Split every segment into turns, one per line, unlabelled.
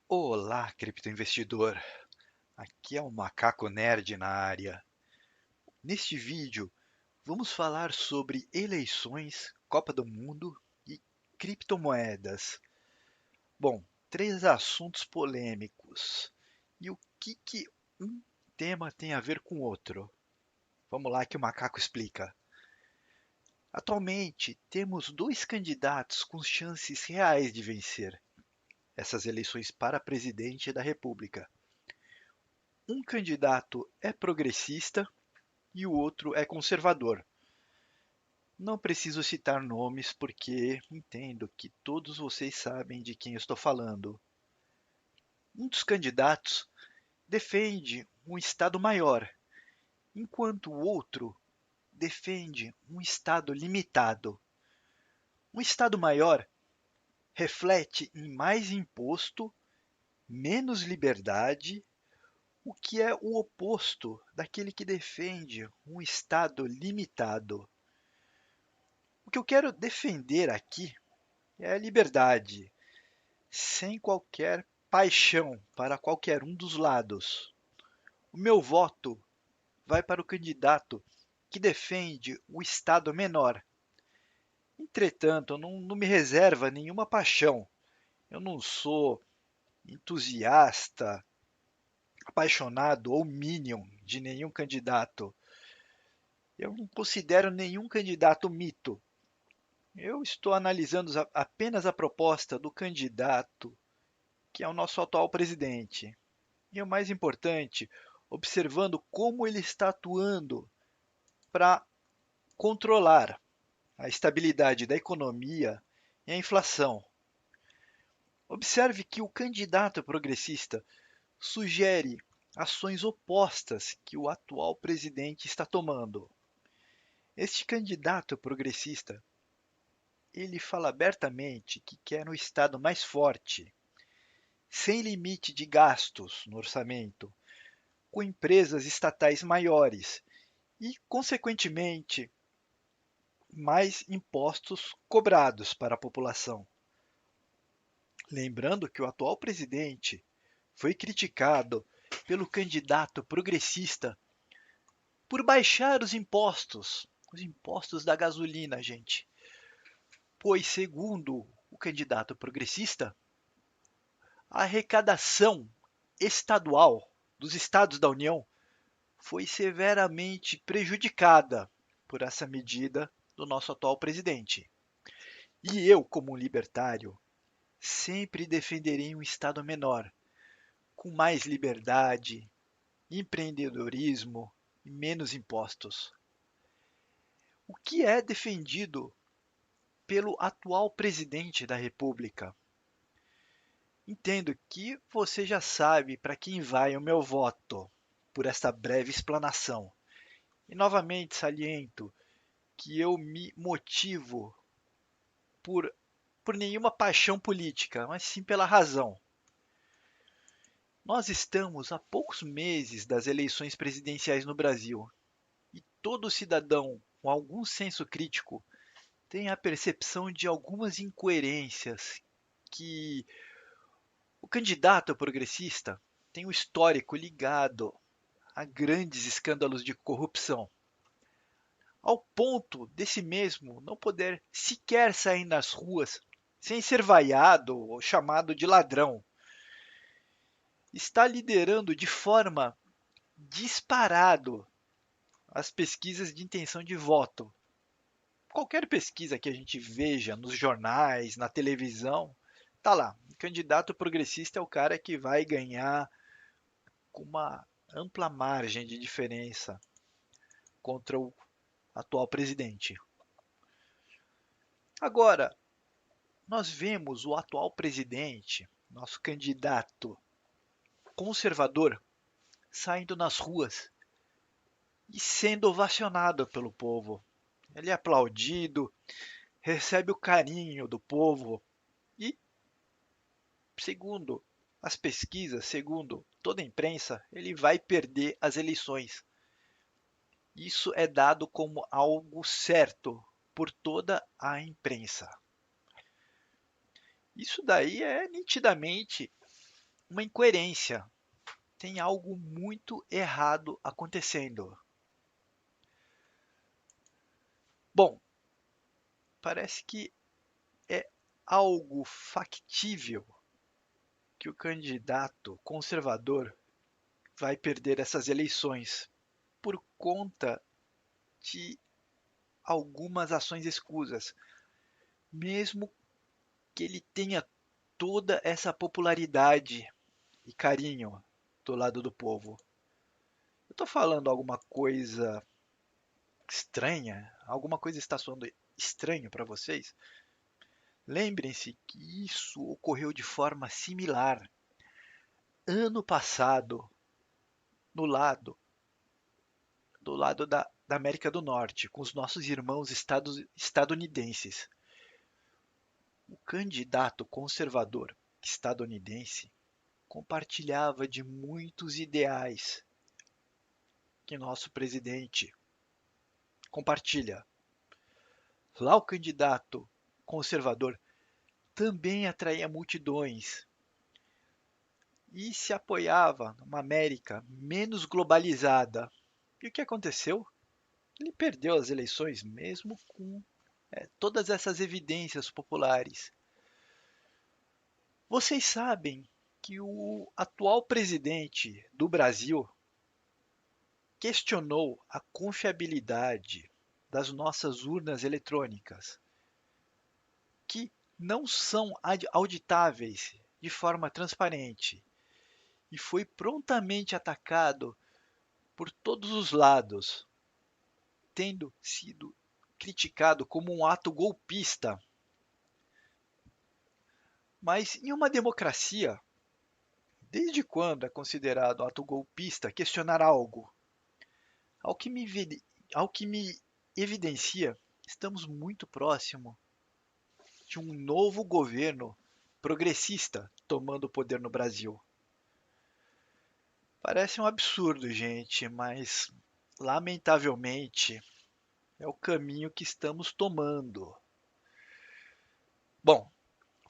Olá, criptoinvestidor! Aqui é o Macaco Nerd na área. Neste vídeo, vamos falar sobre eleições, Copa do Mundo e criptomoedas. Bom, três assuntos polêmicos. E o que um tema tem a ver com o outro? Vamos lá que o Macaco explica. Atualmente, temos dois candidatos com chances reais de vencer essas eleições para presidente da República. Um candidato é progressista e o outro é conservador. Não preciso citar nomes porque entendo que todos vocês sabem de quem eu estou falando. Um dos candidatos defende um Estado maior, enquanto o outro defende um Estado limitado. Um Estado maior reflete em mais imposto, menos liberdade, o que é o oposto daquele que defende um Estado limitado. O que eu quero defender aqui é a liberdade, sem qualquer paixão para qualquer um dos lados. O meu voto vai para o candidato que defende o Estado menor. Entretanto, não me reserva nenhuma paixão. Eu não sou entusiasta, apaixonado ou minion de nenhum candidato. Eu não considero nenhum candidato mito. Eu estou analisando apenas a proposta do candidato que é o nosso atual presidente. E o mais importante, observando como ele está atuando para controlar a estabilidade da economia e a inflação. Observe que o candidato progressista sugere ações opostas que o atual presidente está tomando. Este candidato progressista, ele fala abertamente que quer um Estado mais forte, sem limite de gastos no orçamento, com empresas estatais maiores e, consequentemente, mais impostos cobrados para a população. Lembrando que o atual presidente foi criticado pelo candidato progressista por baixar os impostos da gasolina, gente. Pois, segundo o candidato progressista, a arrecadação estadual dos estados da União foi severamente prejudicada por essa medida do nosso atual presidente. E eu, como um libertário, sempre defenderei um Estado menor, com mais liberdade, empreendedorismo e menos impostos. O que é defendido pelo atual presidente da República? Entendo que você já sabe para quem vai o meu voto por esta breve explanação. E novamente saliento que eu me motivo por, por nenhuma paixão política, mas sim pela razão. Nós estamos a poucos meses das eleições presidenciais no Brasil e todo cidadão com algum senso crítico tem a percepção de algumas incoerências que o candidato progressista tem um histórico ligado a grandes escândalos de corrupção, ao ponto desse mesmo não poder sequer sair nas ruas sem ser vaiado ou chamado de ladrão. Está liderando de forma disparado as pesquisas de intenção de voto. Qualquer pesquisa que a gente veja nos jornais, na televisão, tá lá. O candidato progressista é o cara que vai ganhar com uma ampla margem de diferença contra o atual presidente. Agora, nós vemos o atual presidente, nosso candidato conservador, saindo nas ruas e sendo ovacionado pelo povo. Ele é aplaudido, recebe o carinho do povo e, segundo as pesquisas, segundo toda a imprensa, ele vai perder as eleições. Isso é dado como algo certo por toda a imprensa. Isso daí é nitidamente uma incoerência, tem algo muito errado acontecendo. Bom, parece que é algo factível que o candidato conservador vai perder essas eleições por conta de algumas ações escusas, mesmo que ele tenha toda essa popularidade e carinho do lado do povo. Eu estou falando alguma coisa estranha? Alguma coisa está soando estranho para vocês? Lembrem-se que isso ocorreu de forma similar ano passado no lado do lado da América do Norte, com os nossos irmãos estadunidenses. O candidato conservador estadunidense compartilhava de muitos ideais que nosso presidente compartilha. Lá o candidato conservador também atraía multidões e se apoiava numa América menos globalizada. E o que aconteceu? Ele perdeu as eleições mesmo com todas essas evidências populares. Vocês sabem que o atual presidente do Brasil questionou a confiabilidade das nossas urnas eletrônicas, que não são auditáveis de forma transparente, e foi prontamente atacado por todos os lados, tendo sido criticado como um ato golpista. Mas em uma democracia, desde quando é considerado ato golpista questionar algo? Ao que me, ao que me evidencia, estamos muito próximo de um novo governo progressista tomando o poder no Brasil. Parece um absurdo, gente, mas lamentavelmente é o caminho que estamos tomando. Bom,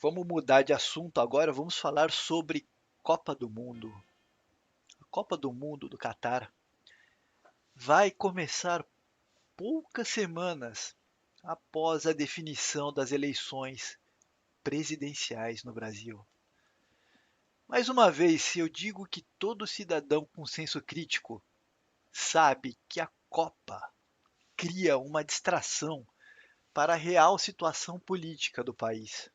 vamos mudar de assunto agora, vamos falar sobre Copa do Mundo. A Copa do Mundo do Catar vai começar poucas semanas após a definição das eleições presidenciais no Brasil. Mais uma vez, se eu digo que todo cidadão com senso crítico sabe que a Copa cria uma distração para a real situação política do país.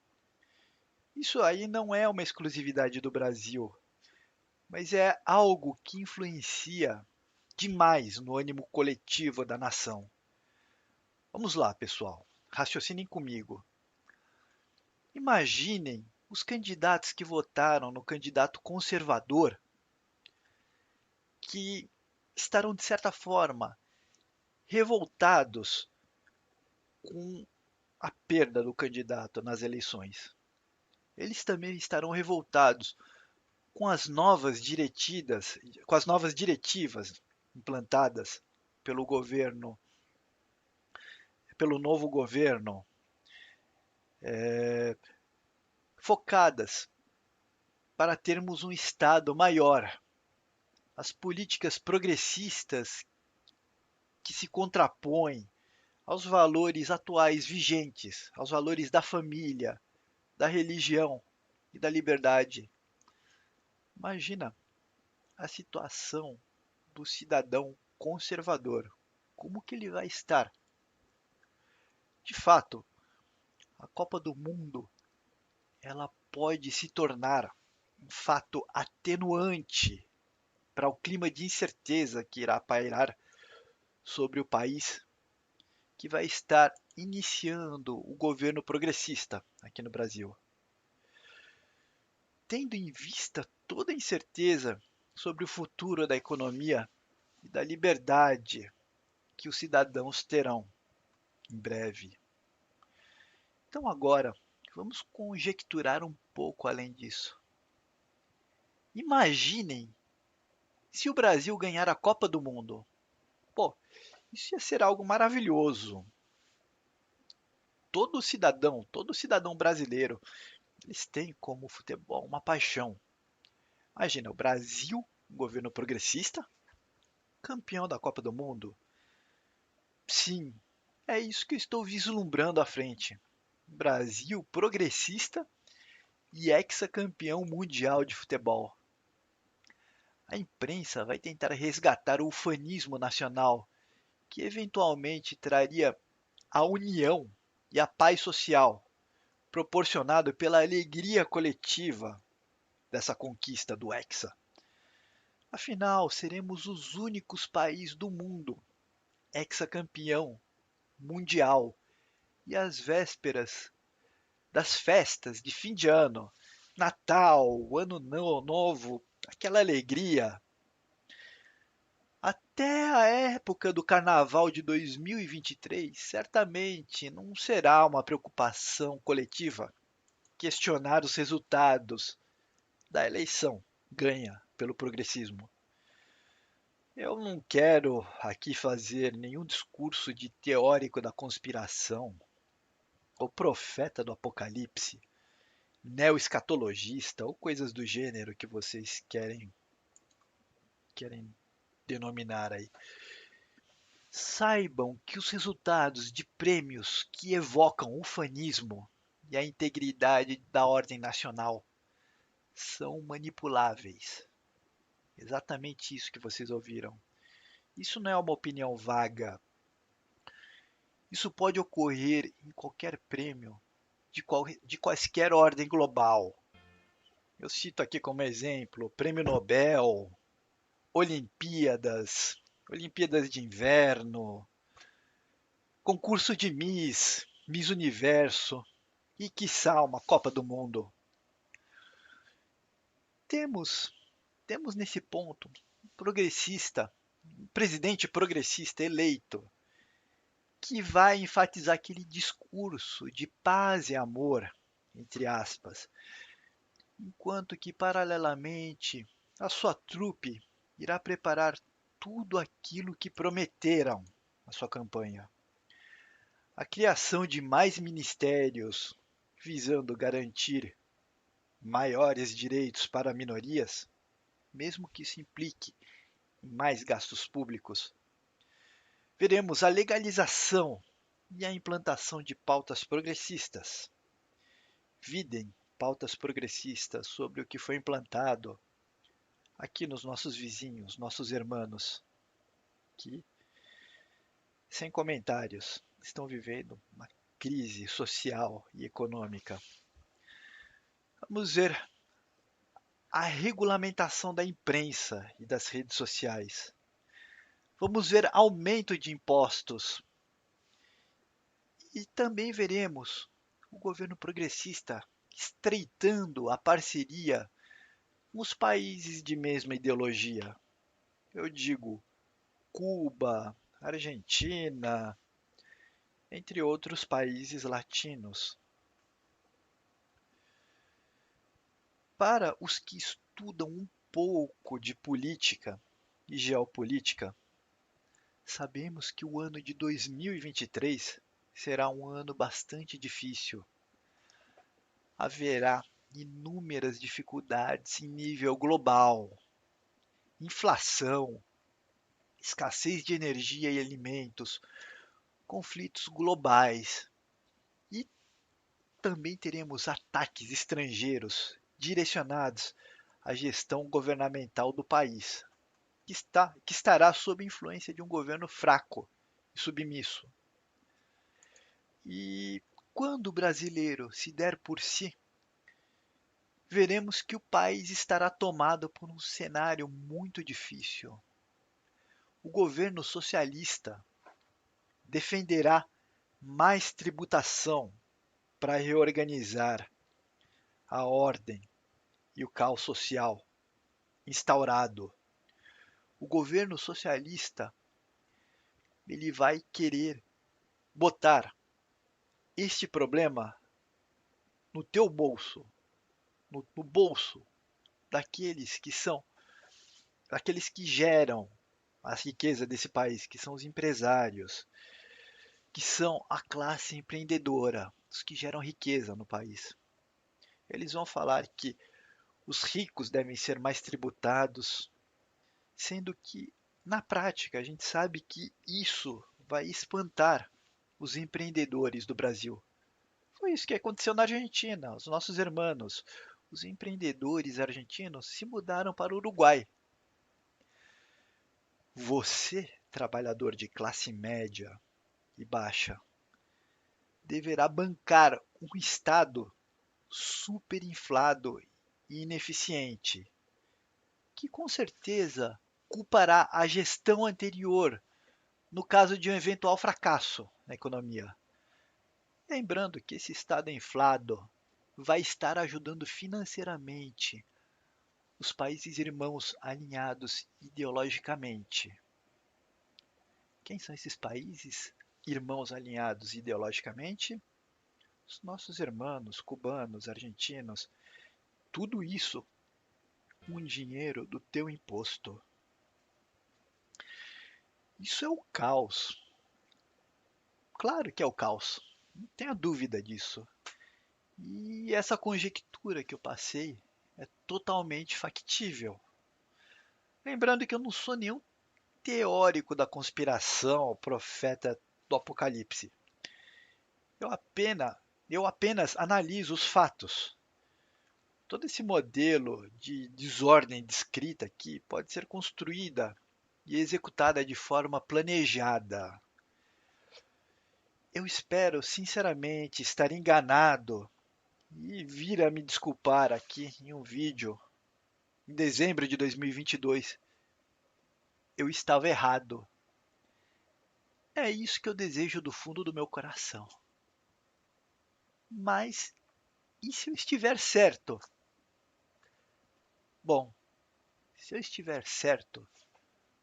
Isso aí não é uma exclusividade do Brasil, mas é algo que influencia demais no ânimo coletivo da nação. Vamos lá, pessoal, raciocinem comigo. Imaginem os candidatos que votaram no candidato conservador, que estarão, de certa forma, revoltados com a perda do candidato nas eleições. Eles também estarão revoltados com com as novas diretivas implantadas pelo governo, pelo novo governo, focadas para termos um Estado maior. As políticas progressistas que se contrapõem aos valores atuais vigentes, aos valores da família, da religião e da liberdade. Imagina a situação do cidadão conservador. Como que ele vai estar? De fato, a Copa do Mundo, ela pode se tornar um fato atenuante para o clima de incerteza que irá pairar sobre o país, que vai estar iniciando o governo progressista aqui no Brasil. Tendo em vista toda a incerteza sobre o futuro da economia e da liberdade que os cidadãos terão em breve. Então, agora, vamos conjecturar um pouco além disso. Imaginem se o Brasil ganhar a Copa do Mundo. Pô, isso ia ser algo maravilhoso. Todo cidadão brasileiro, eles têm como futebol uma paixão. Imagina, o Brasil, um governo progressista, campeão da Copa do Mundo. Sim, é isso que eu estou vislumbrando à frente. Brasil progressista e hexacampeão mundial de futebol. A imprensa vai tentar resgatar o ufanismo nacional, que eventualmente traria a união e a paz social, proporcionado pela alegria coletiva dessa conquista do Hexa. Afinal, seremos os únicos países do mundo hexacampeão mundial e às vésperas das festas de fim de ano, Natal, Ano Novo, aquela alegria. Até a época do Carnaval de 2023, certamente não será uma preocupação coletiva questionar os resultados da eleição ganha pelo progressismo. Eu não quero aqui fazer nenhum discurso de teórico da conspiração, ou profeta do apocalipse, neo-escatologista ou coisas do gênero que vocês querem denominar aí. Saibam que os resultados de prêmios que evocam o fanismo e a integridade da ordem nacional são manipuláveis. Exatamente isso que vocês ouviram. Isso não é uma opinião vaga. Isso pode ocorrer em qualquer prêmio de quaisquer ordem global. Eu cito aqui como exemplo Prêmio Nobel, Olimpíadas, Olimpíadas de Inverno, concurso de Miss, Miss Universo e, quiçá, uma Copa do Mundo. Temos, temos nesse ponto um progressista, um presidente progressista eleito, que vai enfatizar aquele discurso de paz e amor, entre aspas, enquanto que, paralelamente, a sua trupe irá preparar tudo aquilo que prometeram na sua campanha. A criação de mais ministérios visando garantir maiores direitos para minorias, mesmo que isso implique em mais gastos públicos. Veremos a legalização e a implantação de pautas progressistas. Videm pautas progressistas sobre o que foi implantado aqui nos nossos vizinhos, nossos irmãos, que, sem comentários, estão vivendo uma crise social e econômica. Vamos ver a regulamentação da imprensa e das redes sociais. Vamos ver aumento de impostos. E também veremos o governo progressista estreitando a parceria com os países de mesma ideologia. Eu digo Cuba, Argentina, entre outros países latinos. Para os que estudam um pouco de política e geopolítica, sabemos que o ano de 2023 será um ano bastante difícil. Haverá inúmeras dificuldades em nível global, inflação, escassez de energia e alimentos, conflitos globais e também teremos ataques estrangeiros direcionados à gestão governamental do país, que estará sob influência de um governo fraco e submisso. E quando o brasileiro se der por si, veremos que o país estará tomado por um cenário muito difícil. O governo socialista defenderá mais tributação para reorganizar a ordem e o caos social instaurado. O governo socialista ele vai querer botar este problema no teu bolso, no bolso daqueles que geram a riqueza desse país, que são os empresários, que são a classe empreendedora, os que geram riqueza no país. Eles vão falar que os ricos devem ser mais tributados, sendo que, na prática, a gente sabe que isso vai espantar os empreendedores do Brasil. Foi isso que aconteceu na Argentina. Os nossos irmãos, os empreendedores argentinos, se mudaram para o Uruguai. Você, trabalhador de classe média e baixa, deverá bancar um Estado superinflado e ineficiente, que com certeza culpará a gestão anterior no caso de um eventual fracasso na economia. Lembrando que esse Estado inflado vai estar ajudando financeiramente os países irmãos alinhados ideologicamente. Quem são esses países irmãos alinhados ideologicamente? Os nossos irmãos cubanos, argentinos, tudo isso com dinheiro do teu imposto. Isso é o caos. Claro que é o caos. Não tenha dúvida disso. E essa conjectura que eu passei é totalmente factível. Lembrando que eu não sou nenhum teórico da conspiração, profeta do apocalipse. Eu apenas, eu apenas analiso os fatos. Todo esse modelo de desordem descrita aqui pode ser construída e executada de forma planejada. Eu espero sinceramente estar enganado e vir a me desculpar aqui em um vídeo em dezembro de 2022. Eu estava errado. É isso que eu desejo do fundo do meu coração. Mas e se eu estiver certo? Bom, se eu estiver certo,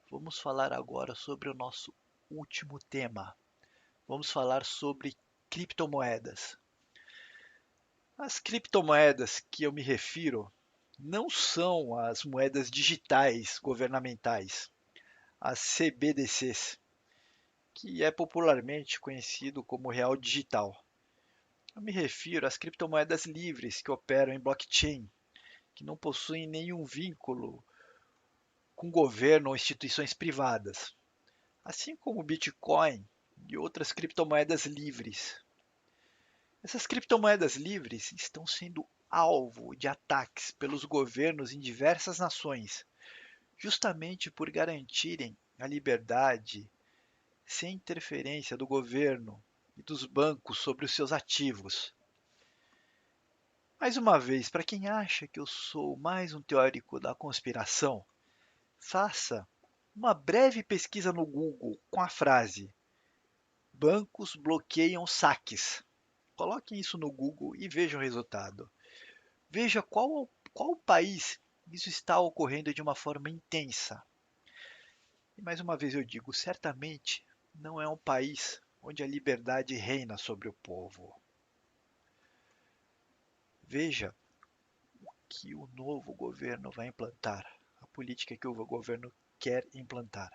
vamos falar agora sobre o nosso último tema. Vamos falar sobre criptomoedas. As criptomoedas que eu me refiro não são as moedas digitais governamentais, as CBDCs, que é popularmente conhecido como real digital. Eu me refiro às criptomoedas livres que operam em blockchain, que não possuem nenhum vínculo com governo ou instituições privadas, assim como o Bitcoin e outras criptomoedas livres. Essas criptomoedas livres estão sendo alvo de ataques pelos governos em diversas nações, justamente por garantirem a liberdade sem interferência do governo e dos bancos sobre os seus ativos. Mais uma vez, para quem acha que eu sou mais um teórico da conspiração, faça uma breve pesquisa no Google com a frase "bancos bloqueiam saques". Coloquem isso no Google e vejam o resultado. Veja qual país isso está ocorrendo de uma forma intensa. E mais uma vez eu digo, certamente não é um país onde a liberdade reina sobre o povo. Veja o que o novo governo vai implantar, a política que o governo quer implantar.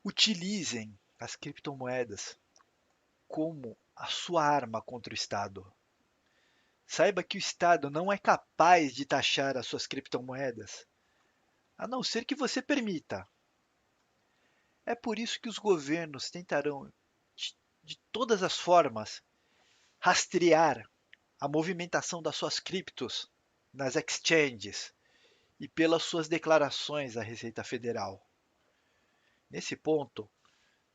Utilizem as criptomoedas como a sua arma contra o Estado. Saiba que o Estado não é capaz de taxar as suas criptomoedas, a não ser que você permita. É por isso que os governos tentarão, de todas as formas, rastrear a movimentação das suas criptos nas exchanges e pelas suas declarações à Receita Federal. Nesse ponto,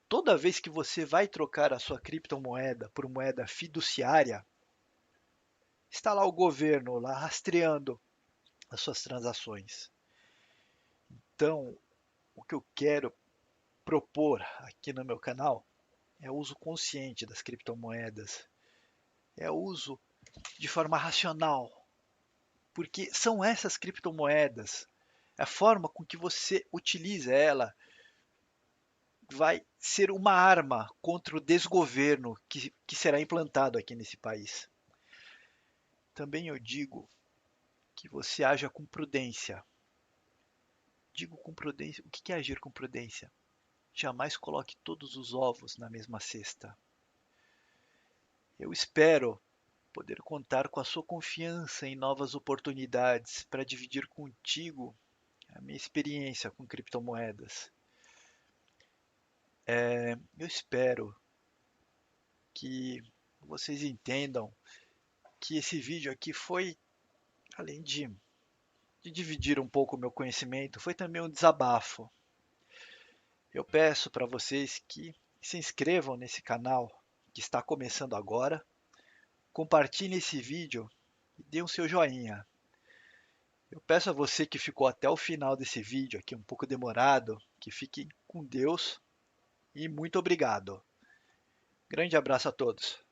toda vez que você vai trocar a sua criptomoeda por moeda fiduciária, está lá o governo lá rastreando as suas transações. Então, o que eu quero propor aqui no meu canal é o uso consciente das criptomoedas, é o uso de forma racional, porque são essas criptomoedas, a forma com que você utiliza ela vai ser uma arma contra o desgoverno que será implantado aqui nesse país. Também eu digo que você haja com prudência. Digo com prudência, o que é agir com prudência? Jamais coloque todos os ovos na mesma cesta. Eu espero poder contar com a sua confiança em novas oportunidades para dividir contigo a minha experiência com criptomoedas. Eu espero que vocês entendam que esse vídeo aqui foi, além de dividir um pouco o meu conhecimento, foi também um desabafo. Eu peço para vocês que se inscrevam nesse canal que está começando agora, compartilhem esse vídeo e dê o seu joinha. Eu peço a você que ficou até o final desse vídeo aqui, um pouco demorado, que fique com Deus e muito obrigado. Grande abraço a todos.